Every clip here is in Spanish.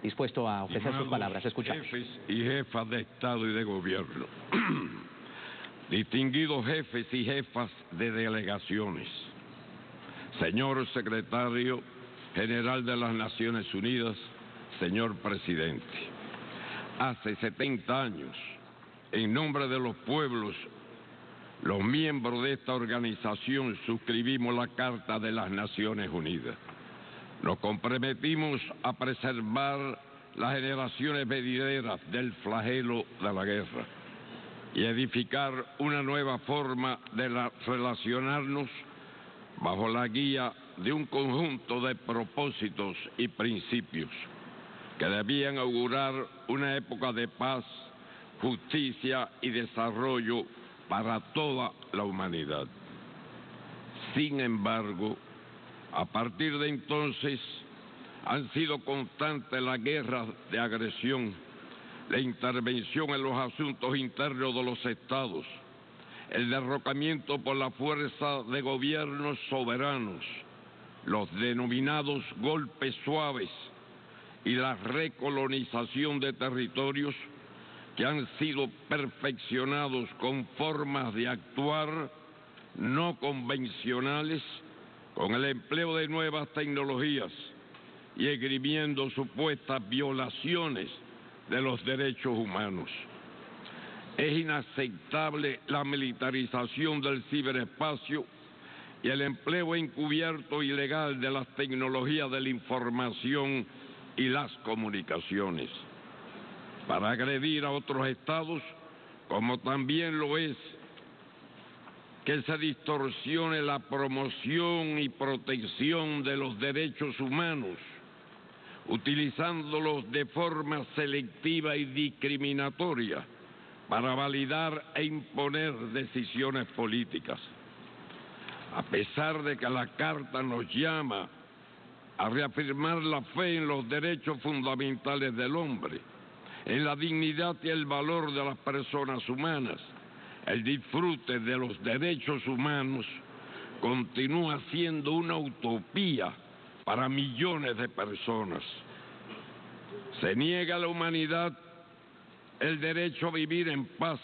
dispuesto a ofrecer sus palabras. Escuchamos. Jefes y jefas de Estado y de Gobierno, distinguidos jefes y jefas de delegaciones, señor secretario general de las Naciones Unidas, señor presidente, hace 70 años, en nombre de los pueblos, los miembros de esta organización suscribimos la Carta de las Naciones Unidas. Nos comprometimos a preservar las generaciones venideras del flagelo de la guerra y edificar una nueva forma de relacionarnos bajo la guía de un conjunto de propósitos y principios que debían augurar una época de paz, justicia y desarrollo para toda la humanidad. Sin embargo, a partir de entonces han sido constantes las guerras de agresión, la intervención en los asuntos internos de los estados, el derrocamiento por la fuerza de gobiernos soberanos, los denominados golpes suaves y la recolonización de territorios que han sido perfeccionados con formas de actuar no convencionales, con el empleo de nuevas tecnologías y esgrimiendo supuestas violaciones de los derechos humanos. Es inaceptable la militarización del ciberespacio y el empleo encubierto y ilegal de las tecnologías de la información y las comunicaciones para agredir a otros estados, como también lo es que se distorsione la promoción y protección de los derechos humanos, utilizándolos de forma selectiva y discriminatoria para validar e imponer decisiones políticas. A pesar de que la Carta nos llama a reafirmar la fe en los derechos fundamentales del hombre, en la dignidad y el valor de las personas humanas, el disfrute de los derechos humanos continúa siendo una utopía para millones de personas. Se niega a la humanidad el derecho a vivir en paz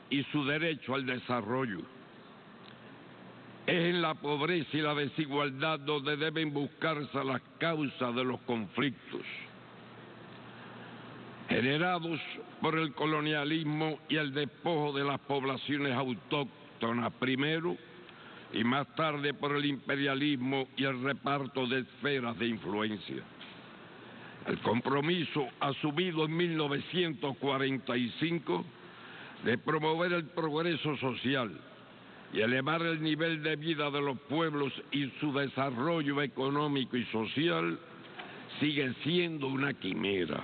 y su derecho al desarrollo. Es en la pobreza y la desigualdad donde deben buscarse las causas de los conflictos generados por el colonialismo y el despojo de las poblaciones autóctonas primero y más tarde por el imperialismo y el reparto de esferas de influencia. El compromiso asumido en 1945 de promover el progreso social y elevar el nivel de vida de los pueblos y su desarrollo económico y social sigue siendo una quimera,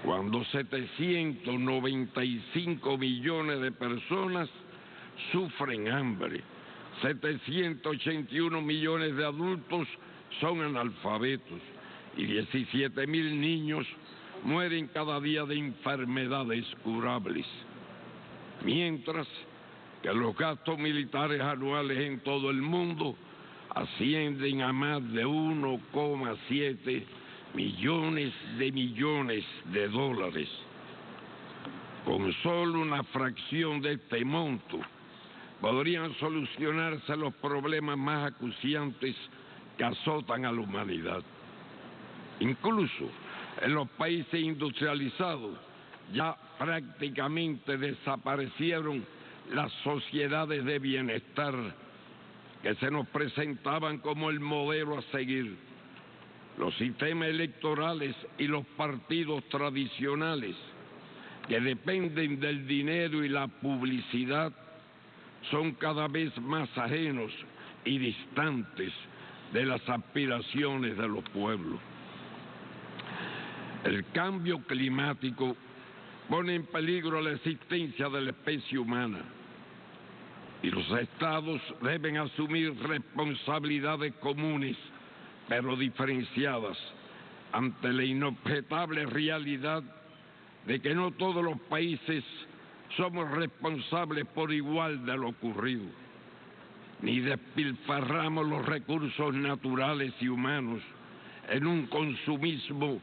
cuando 795 millones de personas sufren hambre, 781 millones de adultos son analfabetos y 17,000 niños mueren cada día de enfermedades curables. Mientras que los gastos militares anuales en todo el mundo ascienden a más de 1,7 millones de dólares. Con solo una fracción de este monto podrían solucionarse los problemas más acuciantes que azotan a la humanidad. Incluso en los países industrializados ya prácticamente desaparecieron las sociedades de bienestar que se nos presentaban como el modelo a seguir. Los sistemas electorales y los partidos tradicionales que dependen del dinero y la publicidad son cada vez más ajenos y distantes de las aspiraciones de los pueblos. El cambio climático pone en peligro la existencia de la especie humana y los estados deben asumir responsabilidades comunes pero diferenciadas ante la inobjetable realidad de que no todos los países somos responsables por igual de lo ocurrido, ni despilfarramos los recursos naturales y humanos en un consumismo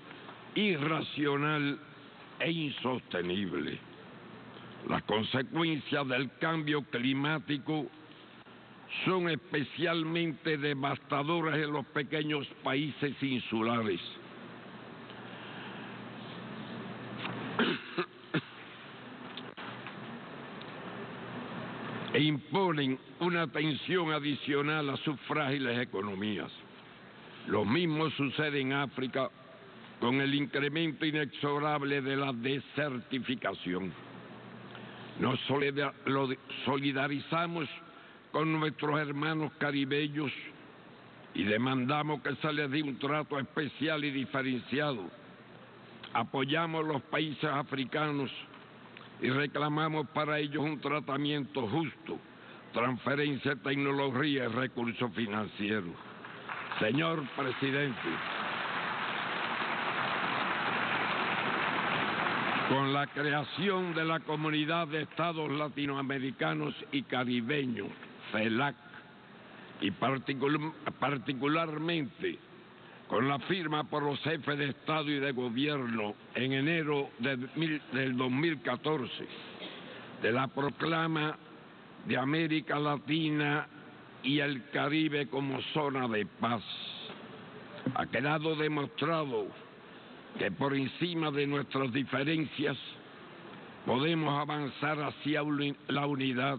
irracional e insostenible. Las consecuencias del cambio climático son especialmente devastadoras en los pequeños países insulares. E imponen una tensión adicional a sus frágiles economías. Lo mismo sucede en África con el incremento inexorable de la desertificación. Nos solidarizamos con nuestros hermanos caribeños y demandamos que se les dé un trato especial y diferenciado. Apoyamos a los países africanos y reclamamos para ellos un tratamiento justo, transferencia de tecnología y recursos financieros. Señor presidente, con la creación de la Comunidad de Estados Latinoamericanos y Caribeños, CELAC, y particularmente con la firma por los jefes de Estado y de Gobierno en enero del 2014 de la proclama de América Latina y el Caribe como zona de paz, ha quedado demostrado que por encima de nuestras diferencias podemos avanzar hacia la unidad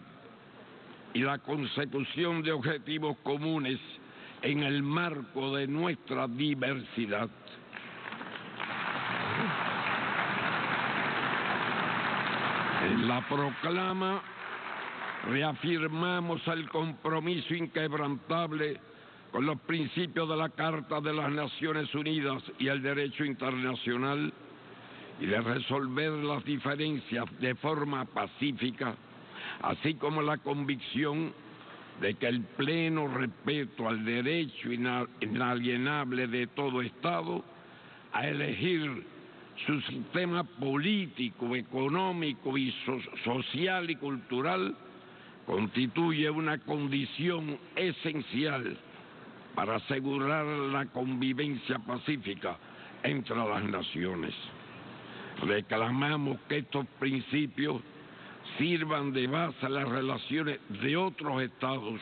y la consecución de objetivos comunes en el marco de nuestra diversidad. En la proclama reafirmamos el compromiso inquebrantable con los principios de la Carta de las Naciones Unidas y el derecho internacional y de resolver las diferencias de forma pacífica, así como la convicción de que el pleno respeto al derecho inalienable de todo Estado a elegir su sistema político, económico y social y cultural constituye una condición esencial para asegurar la convivencia pacífica entre las naciones. Reclamamos que estos principios sirvan de base a las relaciones de otros estados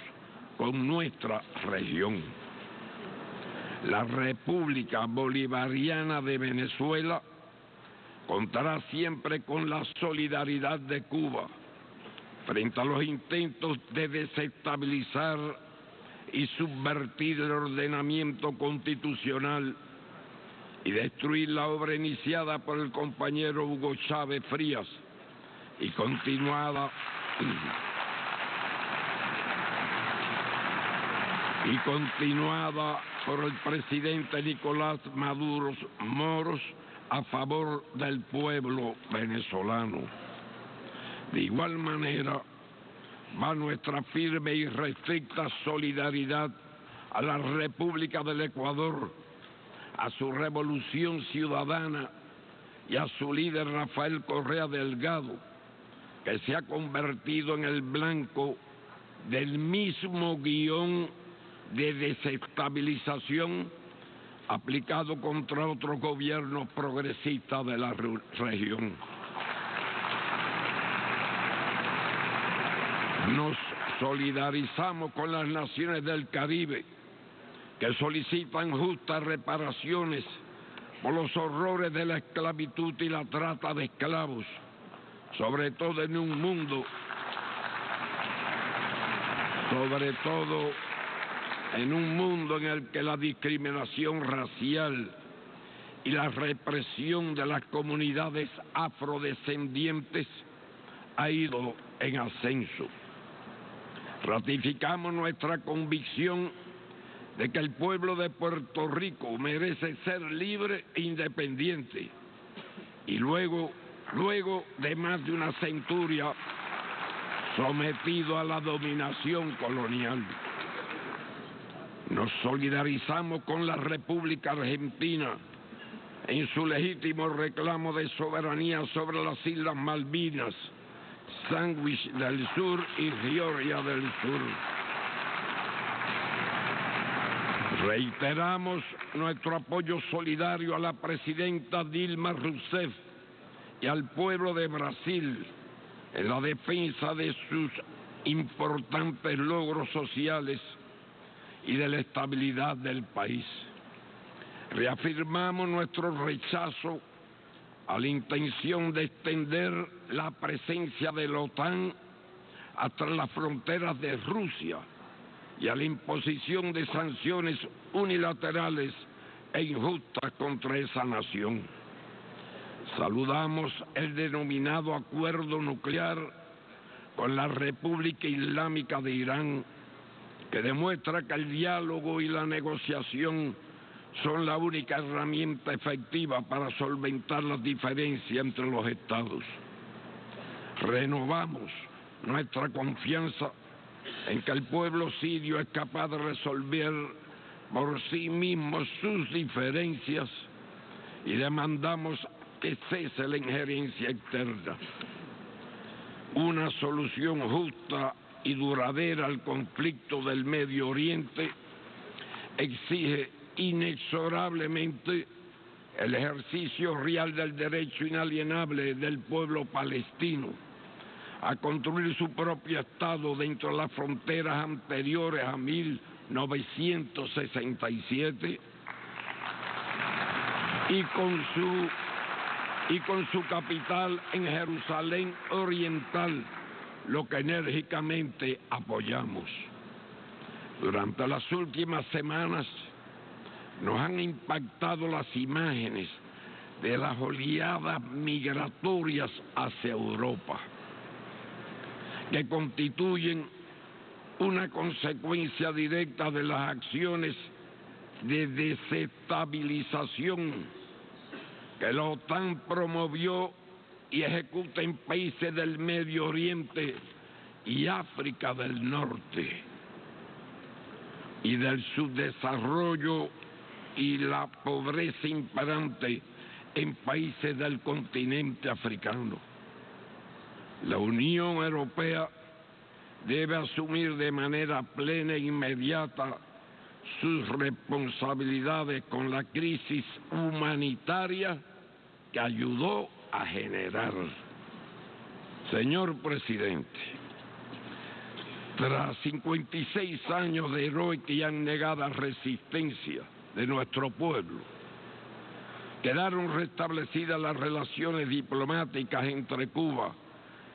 con nuestra región. La República Bolivariana de Venezuela contará siempre con la solidaridad de Cuba frente a los intentos de desestabilizar y subvertir el ordenamiento constitucional y destruir la obra iniciada por el compañero Hugo Chávez Frías y continuada por el presidente Nicolás Maduro Moros a favor del pueblo venezolano. De igual manera, va nuestra firme y restricta solidaridad a la República del Ecuador, a su revolución ciudadana y a su líder Rafael Correa Delgado, que se ha convertido en el blanco del mismo guión de desestabilización aplicado contra otros gobiernos progresistas de la región. Nos solidarizamos con las naciones del Caribe que solicitan justas reparaciones por los horrores de la esclavitud y la trata de esclavos, sobre todo en un mundo en el que la discriminación racial y la represión de las comunidades afrodescendientes ha ido en ascenso. Ratificamos nuestra convicción de que el pueblo de Puerto Rico merece ser libre e independiente y luego de más de una centuria sometido a la dominación colonial. Nos solidarizamos con la República Argentina en su legítimo reclamo de soberanía sobre las Islas Malvinas, Sandwich del Sur y Georgia del Sur. Reiteramos nuestro apoyo solidario a la presidenta Dilma Rousseff y al pueblo de Brasil en la defensa de sus importantes logros sociales y de la estabilidad del país. Reafirmamos nuestro rechazo a la intención de extender la presencia de la OTAN hasta las fronteras de Rusia y a la imposición de sanciones unilaterales e injustas contra esa nación. Saludamos el denominado acuerdo nuclear con la República Islámica de Irán, que demuestra que el diálogo y la negociación son la única herramienta efectiva para solventar las diferencias entre los estados. Renovamos nuestra confianza en que el pueblo sirio es capaz de resolver por sí mismo sus diferencias y demandamos que cese la injerencia externa. Una solución justa y duradera al conflicto del Medio Oriente exige inexorablemente el ejercicio real del derecho inalienable del pueblo palestino a construir su propio Estado dentro de las fronteras anteriores a 1967 y con su capital en Jerusalén Oriental, lo que enérgicamente apoyamos. Durante las últimas semanas nos han impactado las imágenes de las oleadas migratorias hacia Europa, que constituyen una consecuencia directa de las acciones de desestabilización que la OTAN promovió y ejecuta en países del Medio Oriente y África del Norte, y del subdesarrollo y la pobreza imperante en países del continente africano. La Unión Europea debe asumir de manera plena e inmediata sus responsabilidades con la crisis humanitaria que ayudó a generar. Señor presidente, tras 56 años de heroica y abnegada resistencia de nuestro pueblo, quedaron restablecidas las relaciones diplomáticas entre Cuba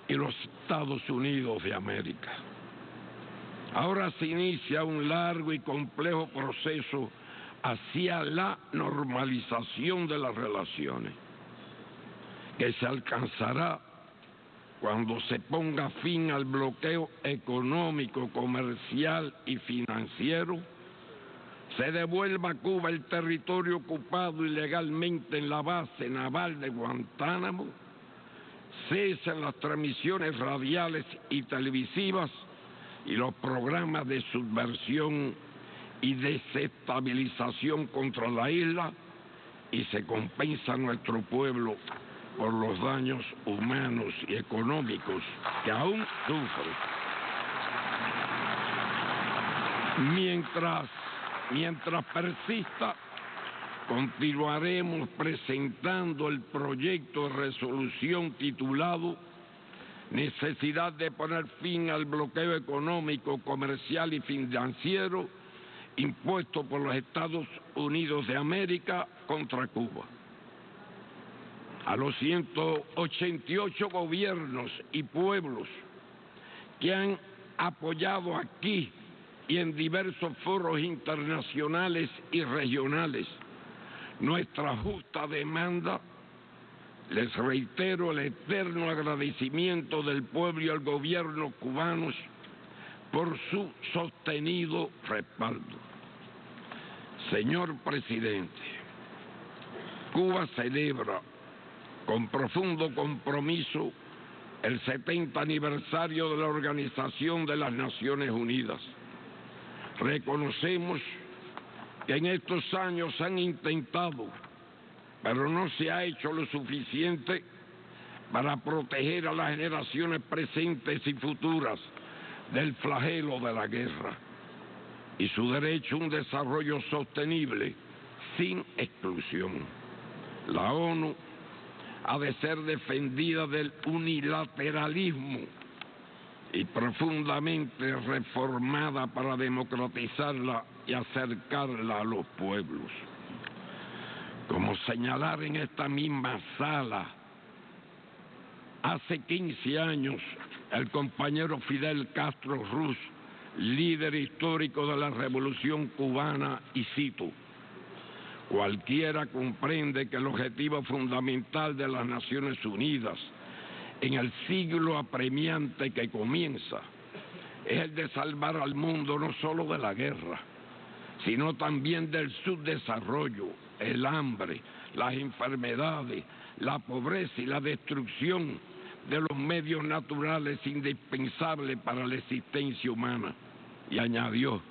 y los Estados Unidos de América. Ahora se inicia un largo y complejo proceso hacia la normalización de las relaciones, que se alcanzará cuando se ponga fin al bloqueo económico, comercial y financiero, se devuelva a Cuba el territorio ocupado ilegalmente en la base naval de Guantánamo, cesen las transmisiones radiales y televisivas y los programas de subversión y desestabilización contra la isla, y se compensa a nuestro pueblo por los daños humanos y económicos que aún sufre. Mientras persista, continuaremos presentando el proyecto de resolución titulado Necesidad de poner fin al bloqueo económico, comercial y financiero impuesto por los Estados Unidos de América contra Cuba. A los 188 gobiernos y pueblos que han apoyado aquí y en diversos foros internacionales y regionales nuestra justa demanda, les reitero el eterno agradecimiento del pueblo y al gobierno cubanos por su sostenido respaldo. Señor presidente, Cuba celebra con profundo compromiso el 70 aniversario de la Organización de las Naciones Unidas. Reconocemos que en estos años han intentado, pero no se ha hecho lo suficiente para proteger a las generaciones presentes y futuras del flagelo de la guerra. y su derecho a un desarrollo sostenible sin exclusión. La ONU ha de ser defendida del unilateralismo y profundamente reformada para democratizarla y acercarla a los pueblos. Como señalar en esta misma sala, hace 15 años, el compañero Fidel Castro Ruz, líder histórico de la Revolución Cubana, y cito: cualquiera comprende que el objetivo fundamental de las Naciones Unidas en el siglo apremiante que comienza es el de salvar al mundo no solo de la guerra, sino también del subdesarrollo, el hambre, las enfermedades, la pobreza y la destrucción de los medios naturales indispensables para la existencia humana. Y añadió,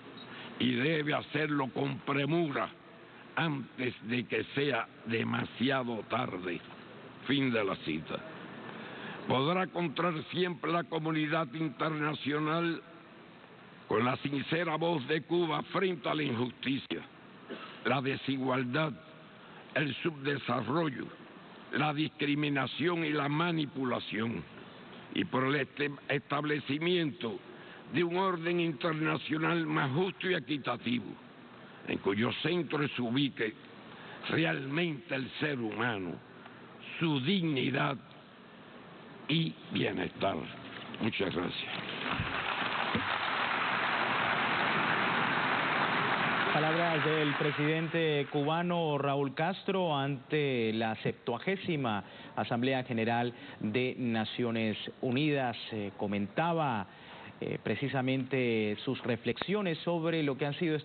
y debe hacerlo con premura antes de que sea demasiado tarde. Fin de la cita. Podrá encontrar siempre la comunidad internacional con la sincera voz de Cuba frente a la injusticia, la desigualdad, el subdesarrollo, la discriminación y la manipulación, y por el establecimiento de un orden internacional más justo y equitativo, en cuyo centro se ubique realmente el ser humano, su dignidad y bienestar. Muchas gracias. Palabras del presidente cubano Raúl Castro ante la 70ª Asamblea General de Naciones Unidas. Comentaba precisamente sus reflexiones sobre lo que han sido